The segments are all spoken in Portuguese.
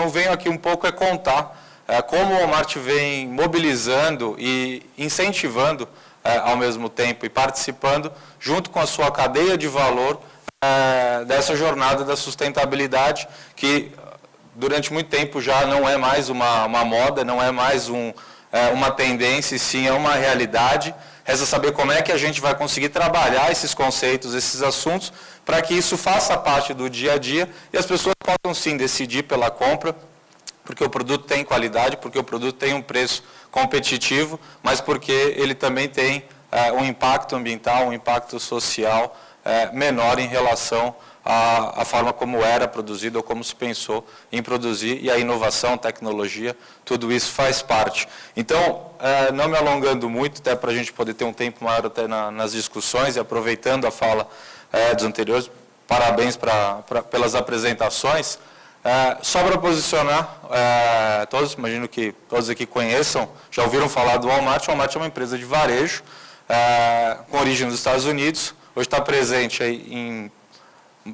eu venho aqui um pouco contar como o Walmart vem mobilizando e incentivando ao mesmo tempo e participando, junto com a sua cadeia de valor, dessa jornada da sustentabilidade, que durante muito tempo já não é mais uma moda, não é mais uma tendência, e sim é uma realidade. Resta saber como é que a gente vai conseguir trabalhar esses conceitos, esses assuntos, para que isso faça parte do dia a dia e as pessoas possam sim decidir pela compra, porque o produto tem qualidade, porque o produto tem um preço competitivo, mas porque ele também tem um impacto ambiental, um impacto social menor em relação à forma como era produzido ou como se pensou em produzir, e a inovação, a tecnologia, tudo isso faz parte. Então, não me alongando muito, até para a gente poder ter um tempo maior até nas discussões, e aproveitando a fala dos anteriores, parabéns pelas apresentações. Só para posicionar, todos, imagino que todos aqui conheçam, já ouviram falar do Walmart. O Walmart é uma empresa de varejo, com origem nos Estados Unidos, hoje está presente aí em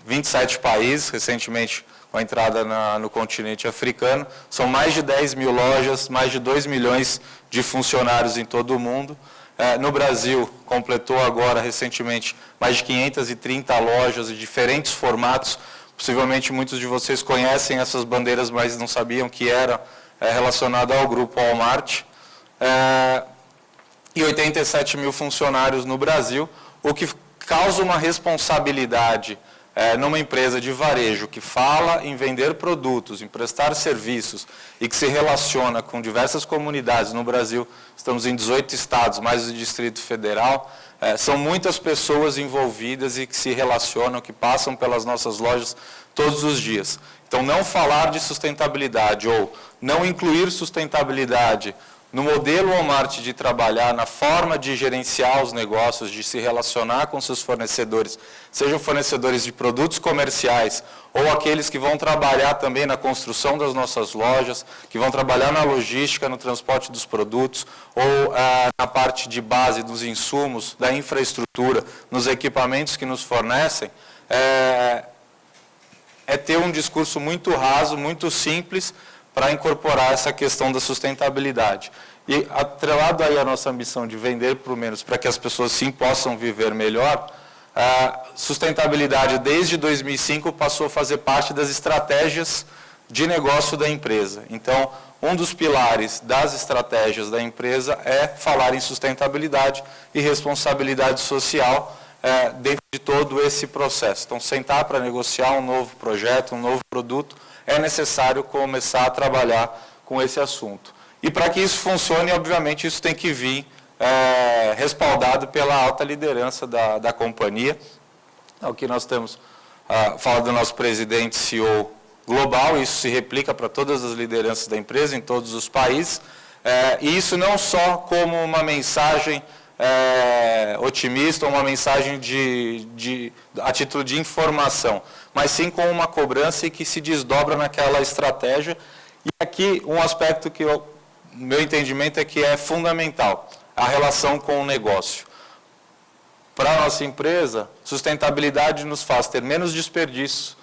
27 países, recentemente com a entrada no continente africano. São mais de 10 mil lojas, mais de 2 milhões de funcionários em todo o mundo. No Brasil, completou agora, recentemente, mais de 530 lojas de diferentes formatos. Possivelmente muitos de vocês conhecem essas bandeiras, mas não sabiam que era relacionado ao grupo Walmart. E 87 mil funcionários no Brasil, o que causa uma responsabilidade numa empresa de varejo que fala em vender produtos, em prestar serviços e que se relaciona com diversas comunidades no Brasil. Estamos em 18 estados, mais o Distrito Federal. São muitas pessoas envolvidas e que se relacionam, que passam pelas nossas lojas todos os dias. Então, não falar de sustentabilidade ou não incluir sustentabilidade no modelo Walmart de trabalhar, na forma de gerenciar os negócios, de se relacionar com seus fornecedores, sejam fornecedores de produtos comerciais ou aqueles que vão trabalhar também na construção das nossas lojas, que vão trabalhar na logística, no transporte dos produtos, ou na parte de base dos insumos, da infraestrutura, nos equipamentos que nos fornecem, é ter um discurso muito raso, muito simples, para incorporar essa questão da sustentabilidade. E, atrelado aí à nossa ambição de vender por menos, para que as pessoas sim possam viver melhor, a sustentabilidade, desde 2005, passou a fazer parte das estratégias de negócio da empresa. Então, um dos pilares das estratégias da empresa é falar em sustentabilidade e responsabilidade social dentro de todo esse processo. Então, sentar para negociar um novo projeto, um novo produto, é necessário começar a trabalhar com esse assunto. E para que isso funcione, obviamente, isso tem que vir respaldado pela alta liderança da companhia. O que nós temos, fala do nosso presidente CEO global, isso se replica para todas as lideranças da empresa, em todos os países, e isso não só como uma mensagem otimista, uma mensagem a título de informação, mas sim com uma cobrança e que se desdobra naquela estratégia. E aqui um aspecto que meu entendimento é que é fundamental, a relação com o negócio. Para a nossa empresa, sustentabilidade nos faz ter menos desperdício,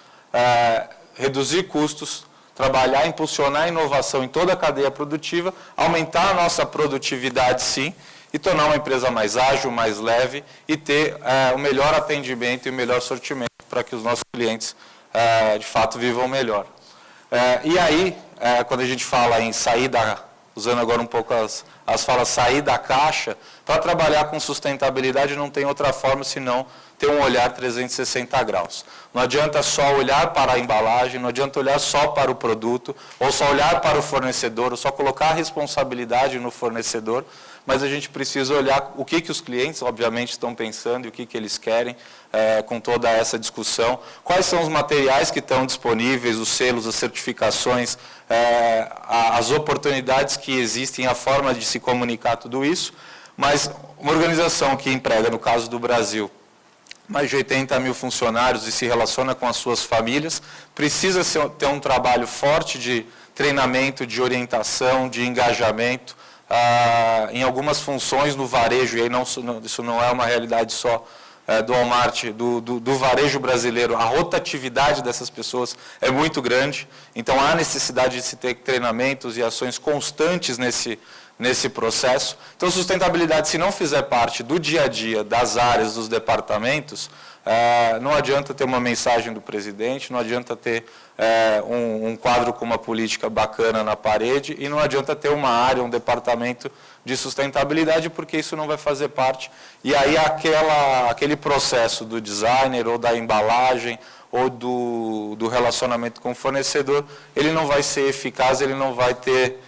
reduzir custos, trabalhar, impulsionar a inovação em toda a cadeia produtiva, aumentar a nossa produtividade, sim, e tornar uma empresa mais ágil, mais leve e ter o melhor atendimento e o melhor sortimento para que os nossos clientes, de fato, vivam melhor. E aí, quando a gente fala em sair usando agora um pouco as falas, sair da caixa, para trabalhar com sustentabilidade não tem outra forma senão ter um olhar 360 graus. Não adianta só olhar para a embalagem, não adianta olhar só para o produto, ou só olhar para o fornecedor, ou só colocar a responsabilidade no fornecedor, mas a gente precisa olhar o que os clientes, obviamente, estão pensando e o que eles querem com toda essa discussão. Quais são os materiais que estão disponíveis, os selos, as certificações, as oportunidades que existem, a forma de se comunicar tudo isso. Mas uma organização que emprega, no caso do Brasil, mais de 80 mil funcionários e se relaciona com as suas famílias, precisa ter um trabalho forte de treinamento, de orientação, de engajamento, em algumas funções no varejo, e aí isso não é uma realidade só do Walmart, do varejo brasileiro, a rotatividade dessas pessoas é muito grande, então há necessidade de se ter treinamentos e ações constantes nesse processo. Então, sustentabilidade, se não fizer parte do dia a dia, das áreas, dos departamentos, não adianta ter uma mensagem do presidente, não adianta ter um quadro com uma política bacana na parede e não adianta ter uma área, um departamento de sustentabilidade, porque isso não vai fazer parte. E aí aquele processo do designer ou da embalagem ou do relacionamento com o fornecedor, ele não vai ser eficaz, ele não vai ter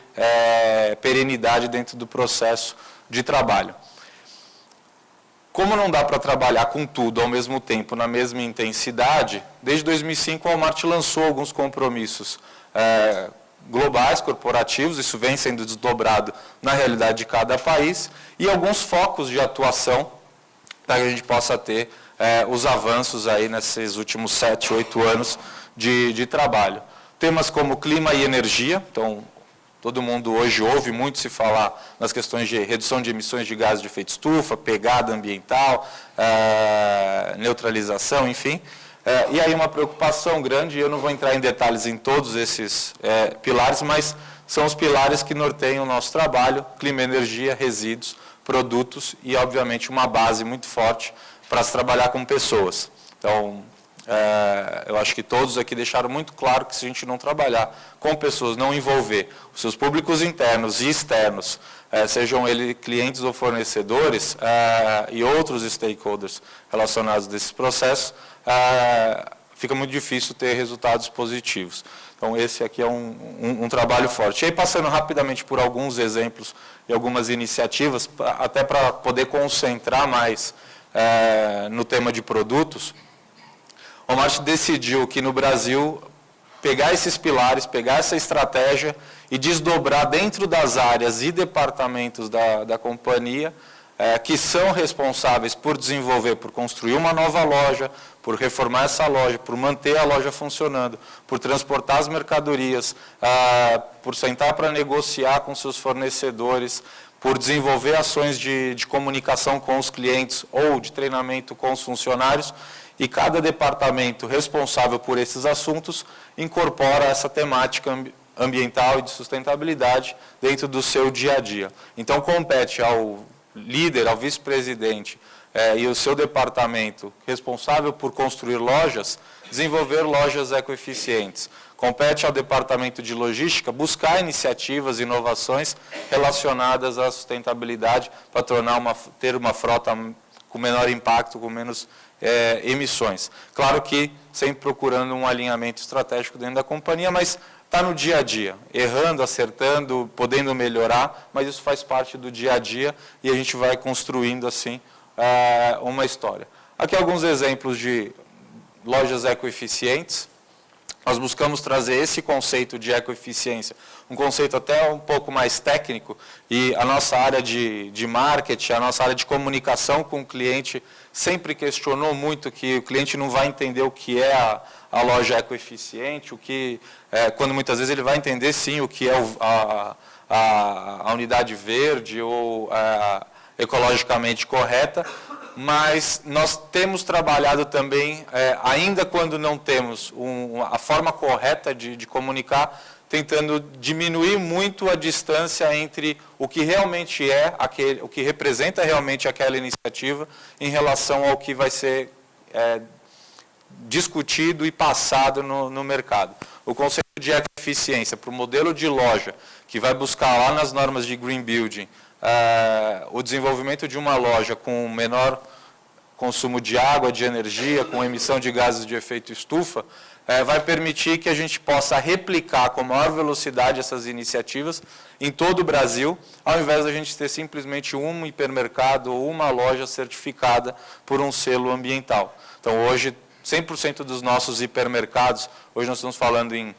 perenidade dentro do processo de trabalho. Como não dá para trabalhar com tudo ao mesmo tempo, na mesma intensidade, desde 2005 o Walmart lançou alguns compromissos globais, corporativos, isso vem sendo desdobrado na realidade de cada país, e alguns focos de atuação para que a gente possa ter os avanços aí nesses últimos 7, 8 anos de trabalho. Temas como clima e energia, então todo mundo hoje ouve muito se falar nas questões de redução de emissões de gases de efeito estufa, pegada ambiental, neutralização, enfim. E aí uma preocupação grande, eu não vou entrar em detalhes em todos esses pilares, mas são os pilares que norteiam o nosso trabalho: clima, energia, resíduos, produtos e, obviamente, uma base muito forte para se trabalhar com pessoas. Então, eu acho que todos aqui deixaram muito claro que se a gente não trabalhar com pessoas, não envolver os seus públicos internos e externos, sejam eles clientes ou fornecedores e outros stakeholders relacionados desse processo, fica muito difícil ter resultados positivos. Então, esse aqui é um trabalho forte. E aí, passando rapidamente por alguns exemplos e algumas iniciativas, até para poder concentrar mais no tema de produtos, o Walmart decidiu que no Brasil pegar esses pilares, pegar essa estratégia e desdobrar dentro das áreas e departamentos da companhia que são responsáveis por desenvolver, por construir uma nova loja, por reformar essa loja, por manter a loja funcionando, por transportar as mercadorias, por sentar para negociar com seus fornecedores, por desenvolver ações de comunicação com os clientes ou de treinamento com os funcionários. E cada departamento responsável por esses assuntos incorpora essa temática ambiental e de sustentabilidade dentro do seu dia a dia. Então, compete ao líder, ao vice-presidente e o seu departamento responsável por construir lojas, desenvolver lojas ecoeficientes. Compete ao departamento de logística buscar iniciativas, inovações relacionadas à sustentabilidade para ter uma frota com menor impacto, com menos emissões. Claro que sempre procurando um alinhamento estratégico dentro da companhia, mas está no dia a dia, errando, acertando, podendo melhorar, mas isso faz parte do dia a dia e a gente vai construindo assim uma história. Aqui alguns exemplos de lojas ecoeficientes. Nós buscamos trazer esse conceito de ecoeficiência, um conceito até um pouco mais técnico, e a nossa área de marketing, a nossa área de comunicação com o cliente sempre questionou muito que o cliente não vai entender o que é a loja ecoeficiente, quando muitas vezes ele vai entender sim o que é a unidade verde ou ecologicamente correta, mas nós temos trabalhado também, ainda quando não temos a forma correta de comunicar, tentando diminuir muito a distância entre o que realmente o que representa realmente aquela iniciativa em relação ao que vai ser discutido e passado no mercado. O conceito de ecoeficiência para o modelo de loja, que vai buscar lá nas normas de Green Building, o desenvolvimento de uma loja com menor consumo de água, de energia, com emissão de gases de efeito estufa, vai permitir que a gente possa replicar com maior velocidade essas iniciativas em todo o Brasil, ao invés de a gente ter simplesmente um hipermercado ou uma loja certificada por um selo ambiental. Então, hoje, 100% dos nossos hipermercados, hoje nós estamos falando em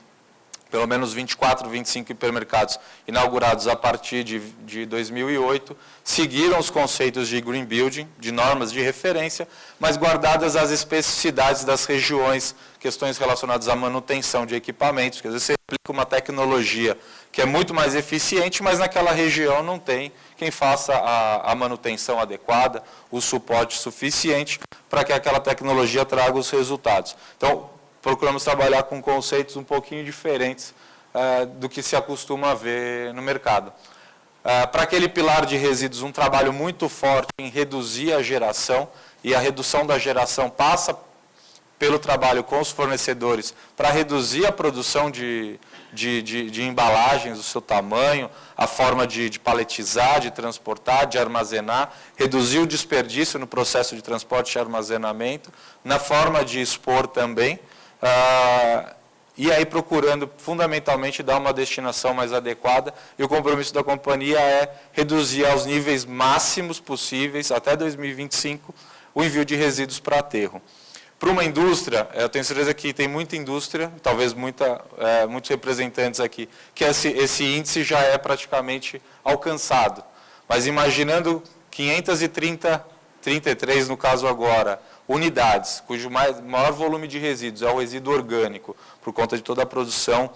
pelo menos 24, 25 hipermercados inaugurados a partir de 2008, seguiram os conceitos de Green Building, de normas de referência, mas guardadas as especificidades das regiões, questões relacionadas à manutenção de equipamentos, que às vezes você aplica uma tecnologia que é muito mais eficiente, mas naquela região não tem quem faça a manutenção adequada, o suporte suficiente para que aquela tecnologia traga os resultados. Então, procuramos trabalhar com conceitos um pouquinho diferentes do que se acostuma a ver no mercado. Para aquele pilar de resíduos, um trabalho muito forte em reduzir a geração, e a redução da geração passa pelo trabalho com os fornecedores para reduzir a produção de embalagens, o seu tamanho, a forma de paletizar, de transportar, de armazenar, reduzir o desperdício no processo de transporte e armazenamento, na forma de expor também, e aí procurando fundamentalmente dar uma destinação mais adequada, e o compromisso da companhia é reduzir aos níveis máximos possíveis, até 2025, o envio de resíduos para aterro. Para uma indústria, eu tenho certeza que tem muita indústria, talvez muitos representantes aqui, que esse índice já é praticamente alcançado. Mas imaginando 533, no caso agora, unidades, cujo maior volume de resíduos é o resíduo orgânico, por conta de toda a produção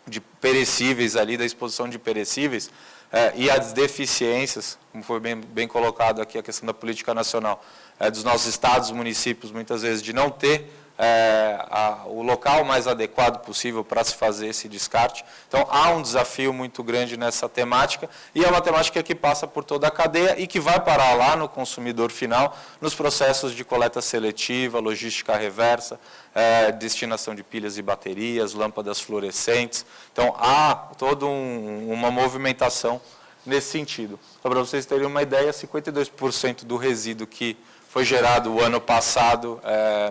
de perecíveis ali, da exposição de perecíveis, e as deficiências, como foi bem colocado aqui a questão da política nacional, dos nossos estados, municípios, muitas vezes, de não ter o local mais adequado possível para se fazer esse descarte. Então, há um desafio muito grande nessa temática, e é uma temática que passa por toda a cadeia e que vai parar lá no consumidor final, nos processos de coleta seletiva, logística reversa, destinação de pilhas e baterias, lâmpadas fluorescentes. Então, há toda uma movimentação nesse sentido. Para vocês terem uma ideia, 52% do resíduo que foi gerado o ano passado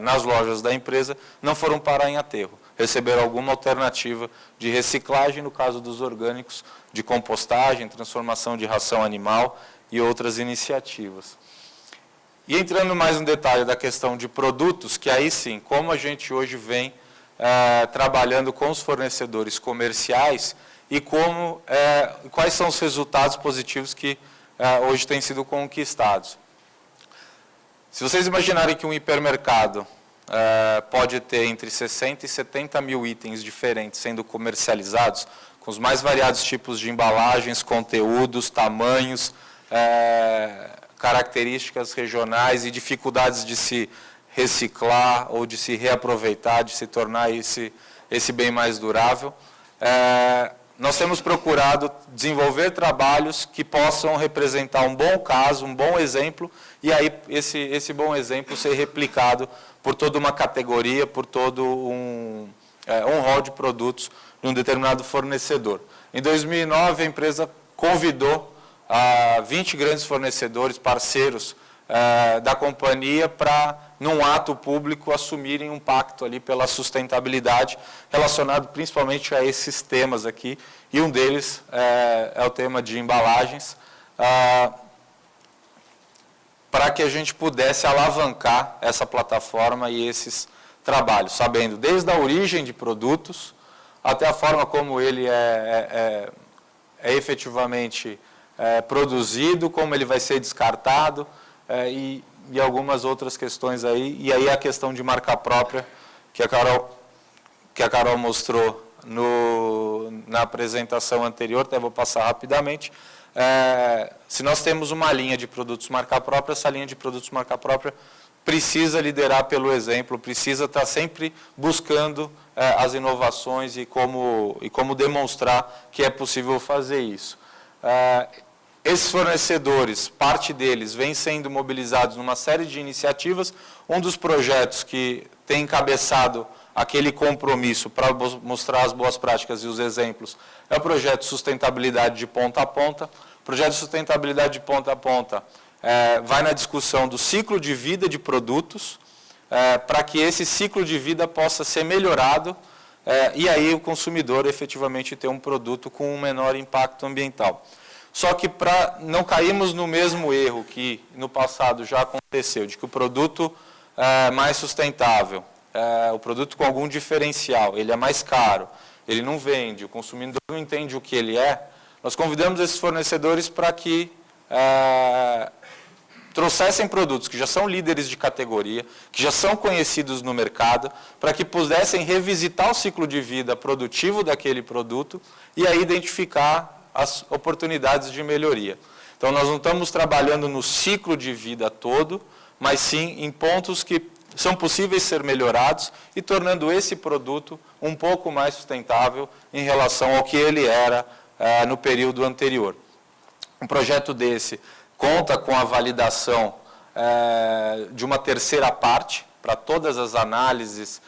nas lojas da empresa, não foram parar em aterro. Receberam alguma alternativa de reciclagem, no caso dos orgânicos, de compostagem, transformação de ração animal e outras iniciativas. E entrando mais no detalhe da questão de produtos, que aí sim, como a gente hoje vem trabalhando com os fornecedores comerciais e quais são os resultados positivos que hoje têm sido conquistados. Se vocês imaginarem que um hipermercado pode ter entre 60 e 70 mil itens diferentes sendo comercializados, com os mais variados tipos de embalagens, conteúdos, tamanhos, características regionais e dificuldades de se reciclar ou de se reaproveitar, de se tornar esse bem mais durável, nós temos procurado desenvolver trabalhos que possam representar um bom caso, um bom exemplo, e aí esse bom exemplo ser replicado por toda uma categoria, por todo um rol de produtos de um determinado fornecedor. Em 2009, a empresa convidou 20 grandes fornecedores, parceiros da companhia, para, num ato público, assumirem um pacto ali pela sustentabilidade, relacionado principalmente a esses temas aqui, e um deles é o tema de embalagens, para que a gente pudesse alavancar essa plataforma e esses trabalhos, sabendo desde a origem de produtos até a forma como ele é efetivamente produzido, como ele vai ser descartado, e algumas outras questões aí. E aí a questão de marca própria, que a Carol mostrou na apresentação anterior, até vou passar rapidamente. Se nós temos uma linha de produtos marca própria, essa linha de produtos marca própria precisa liderar pelo exemplo, precisa estar sempre buscando as inovações e como demonstrar que é possível fazer isso. Esses fornecedores, parte deles, vem sendo mobilizados numa série de iniciativas. Um dos projetos que tem encabeçado aquele compromisso para mostrar as boas práticas e os exemplos é o projeto Sustentabilidade de Ponta a Ponta. O projeto Sustentabilidade de Ponta a Ponta vai na discussão do ciclo de vida de produtos, para que esse ciclo de vida possa ser melhorado e aí o consumidor efetivamente ter um produto com um menor impacto ambiental. Só que para não cairmos no mesmo erro que no passado já aconteceu, de que o produto mais sustentável, o produto com algum diferencial, ele é mais caro, ele não vende, o consumidor não entende o que ele é, nós convidamos esses fornecedores para que trouxessem produtos que já são líderes de categoria, que já são conhecidos no mercado, para que pudessem revisitar o ciclo de vida produtivo daquele produto e aí identificar as oportunidades de melhoria. Então, nós não estamos trabalhando no ciclo de vida todo, mas sim em pontos que são possíveis ser melhorados e tornando esse produto um pouco mais sustentável em relação ao que ele era no período anterior. Um projeto desse conta com a validação de uma terceira parte para todas as análises,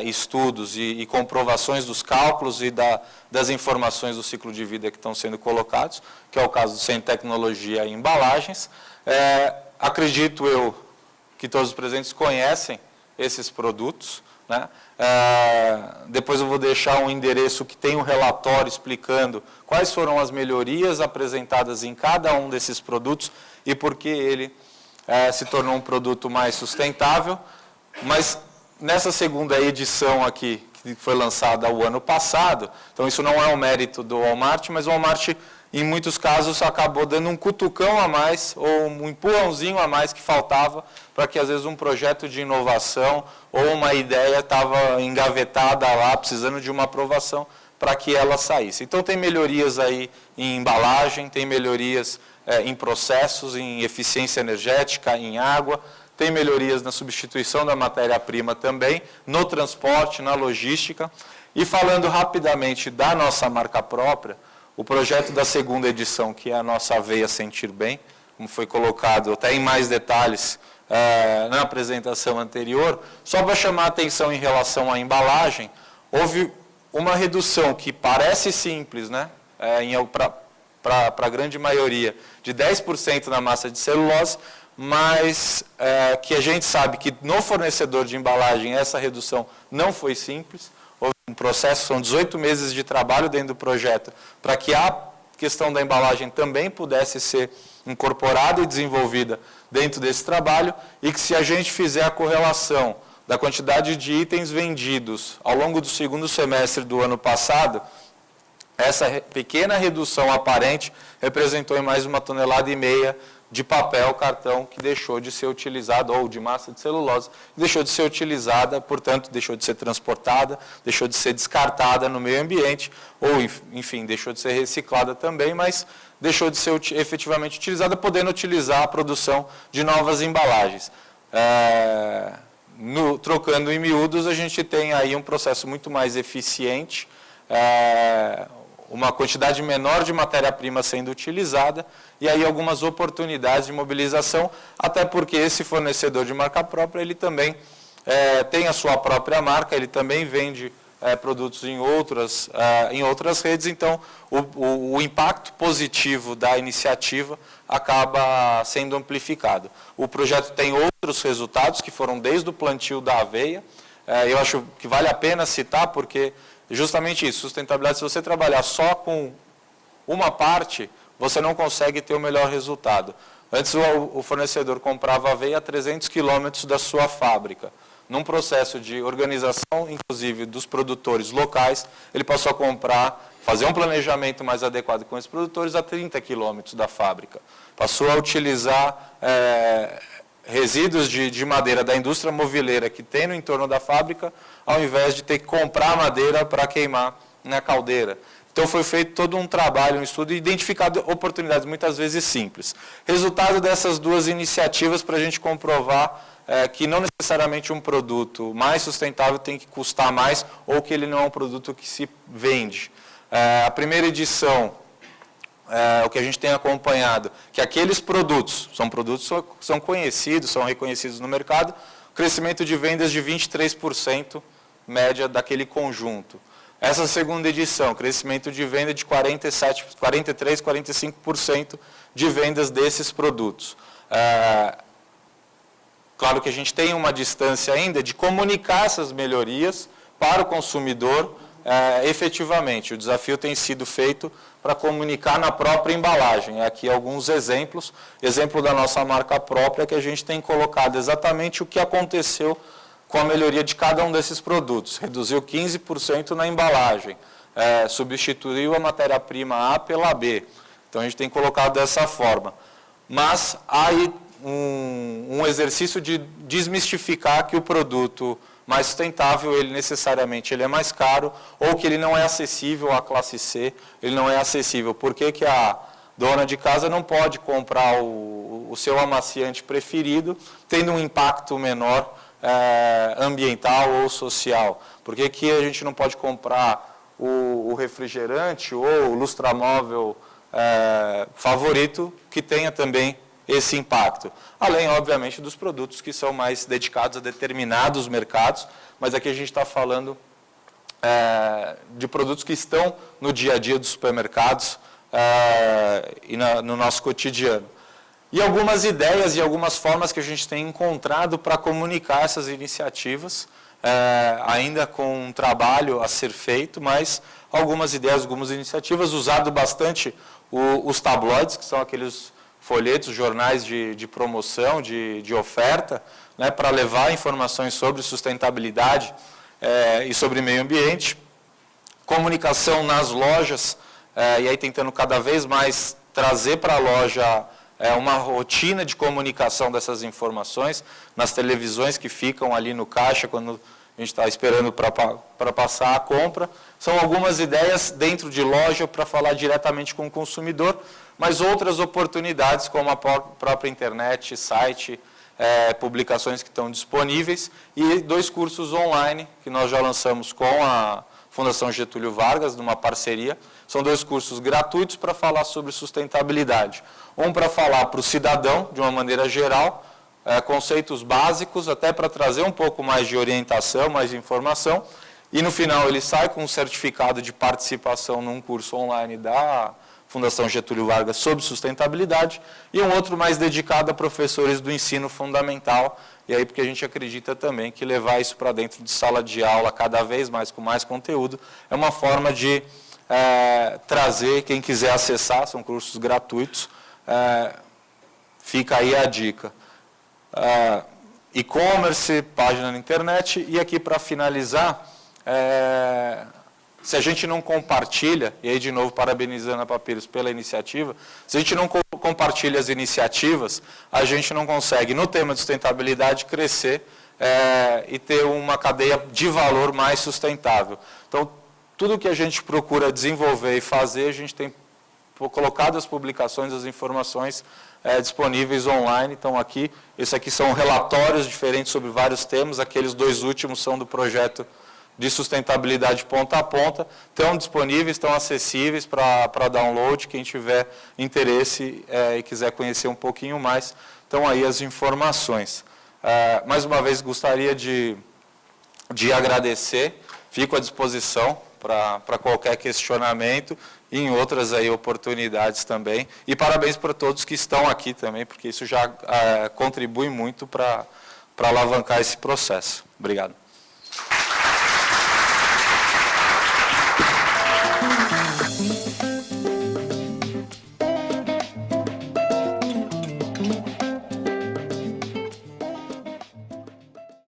estudos e comprovações dos cálculos e das informações do ciclo de vida que estão sendo colocados, que é o caso do Centro de Tecnologia e Embalagens. Acredito eu que todos os presentes conhecem esses produtos, né? Depois eu vou deixar um endereço que tem um relatório explicando quais foram as melhorias apresentadas em cada um desses produtos e por que ele se tornou um produto mais sustentável. Mas nessa segunda edição aqui, que foi lançada o ano passado, então isso não é um mérito do Walmart, mas o Walmart, em muitos casos, acabou dando um cutucão a mais, ou um empurrãozinho a mais que faltava, para que às vezes um projeto de inovação ou uma ideia estava engavetada lá, precisando de uma aprovação para que ela saísse. Então tem melhorias aí em embalagem, tem melhorias em processos, em eficiência energética, em água, tem melhorias na substituição da matéria-prima também, no transporte, na logística. E falando rapidamente da nossa marca própria, o projeto da segunda edição, que é a nossa Aveia Sentir Bem, como foi colocado até em mais detalhes na apresentação anterior, só para chamar a atenção em relação à embalagem, houve uma redução que parece simples, né, para a grande maioria, de 10% na massa de celulose, mas que a gente sabe que no fornecedor de embalagem essa redução não foi simples. Houve um processo, são 18 meses de trabalho dentro do projeto, para que a questão da embalagem também pudesse ser incorporada e desenvolvida dentro desse trabalho, e que se a gente fizer a correlação da quantidade de itens vendidos ao longo do segundo semestre do ano passado, essa pequena redução aparente representou em mais 1,5 toneladas de papel, cartão, que deixou de ser utilizado, ou de massa de celulose, deixou de ser utilizada, portanto, deixou de ser transportada, deixou de ser descartada no meio ambiente, ou, enfim, deixou de ser reciclada também, mas deixou de ser efetivamente utilizada, podendo utilizar a produção de novas embalagens. Trocando em miúdos, a gente tem aí um processo muito mais eficiente, uma quantidade menor de matéria-prima sendo utilizada e aí algumas oportunidades de mobilização, até porque esse fornecedor de marca própria, ele também tem a sua própria marca, ele também vende produtos em outras redes, então o impacto positivo da iniciativa acaba sendo amplificado. O projeto tem outros resultados que foram desde o plantio da aveia, eu acho que vale a pena citar, porque justamente isso, sustentabilidade, se você trabalhar só com uma parte, você não consegue ter o melhor resultado. Antes o fornecedor comprava aveia a 300 quilômetros da sua fábrica. Num processo de organização, inclusive, dos produtores locais, ele passou a comprar, fazer um planejamento mais adequado com esses produtores a 30 quilômetros da fábrica. Passou a utilizar resíduos de madeira da indústria moveleira que tem no entorno da fábrica, ao invés de ter que comprar madeira para queimar na caldeira. Então foi feito todo um trabalho, um estudo, e identificado oportunidades muitas vezes simples. Resultado dessas duas iniciativas para a gente comprovar que não necessariamente um produto mais sustentável tem que custar mais, ou que ele não é um produto que se vende. A primeira edição, o que a gente tem acompanhado, que aqueles produtos são conhecidos, são reconhecidos no mercado, crescimento de vendas de 23%, média daquele conjunto. Essa segunda edição, crescimento de venda de 43%, 45% de vendas desses produtos. Claro que a gente tem uma distância ainda de comunicar essas melhorias para o consumidor efetivamente. O desafio tem sido feito para comunicar na própria embalagem. Aqui alguns exemplos. Exemplo da nossa marca própria, que a gente tem colocado exatamente o que aconteceu com a melhoria de cada um desses produtos. Reduziu 15% na embalagem, substituiu a matéria-prima A pela B. Então, a gente tem colocado dessa forma. Mas há aí um exercício de desmistificar que o produto mais sustentável, ele necessariamente ele é mais caro, ou que ele não é acessível à classe C, ele não é acessível. Por que que a dona de casa não pode comprar o seu amaciante preferido, tendo um impacto menor ambiental ou social? Por que que a gente não pode comprar o refrigerante ou o lustramóvel favorito que tenha também esse impacto? Além, obviamente, dos produtos que são mais dedicados a determinados mercados, mas aqui a gente está falando de produtos que estão no dia a dia dos supermercados e no nosso cotidiano. E algumas ideias e algumas formas que a gente tem encontrado para comunicar essas iniciativas, ainda com um trabalho a ser feito, mas algumas ideias, algumas iniciativas, usado bastante os tabloides, que são aqueles folhetos, jornais de promoção, de oferta, né, para levar informações sobre sustentabilidade e sobre meio ambiente. Comunicação nas lojas, e aí tentando cada vez mais trazer para a loja uma rotina de comunicação dessas informações, nas televisões que ficam ali no caixa, quando a gente está esperando para passar a compra. São algumas ideias dentro de loja para falar diretamente com o consumidor, mas outras oportunidades, como a própria internet, site, publicações que estão disponíveis, e 2 cursos online que nós já lançamos com a Fundação Getúlio Vargas, numa parceria. São 2 cursos gratuitos para falar sobre sustentabilidade. Um para falar para o cidadão, de uma maneira geral, conceitos básicos, até para trazer um pouco mais de orientação, mais de informação, e no final ele sai com um certificado de participação num curso online da Fundação Getúlio Vargas sobre sustentabilidade, e um outro mais dedicado a professores do ensino fundamental, e aí porque a gente acredita também que levar isso para dentro de sala de aula cada vez mais, com mais conteúdo, é uma forma de trazer, quem quiser acessar, são cursos gratuitos, fica aí a dica. E-commerce, página na internet, e aqui para finalizar, se a gente não compartilha, e aí de novo parabenizando a Papyrus pela iniciativa, se a gente não compartilha as iniciativas, a gente não consegue, no tema de sustentabilidade, crescer e ter uma cadeia de valor mais sustentável. Então, tudo que a gente procura desenvolver e fazer, a gente tem colocado as publicações, as informações disponíveis online. Então, aqui, esses aqui são relatórios diferentes sobre vários temas, aqueles 2 últimos são do projeto de sustentabilidade ponta a ponta, estão disponíveis, estão acessíveis para download, quem tiver interesse e quiser conhecer um pouquinho mais, estão aí as informações. Mais uma vez, gostaria de agradecer, fico à disposição para qualquer questionamento e em outras aí oportunidades também. E parabéns para todos que estão aqui também, porque isso já contribui muito para alavancar esse processo. Obrigado.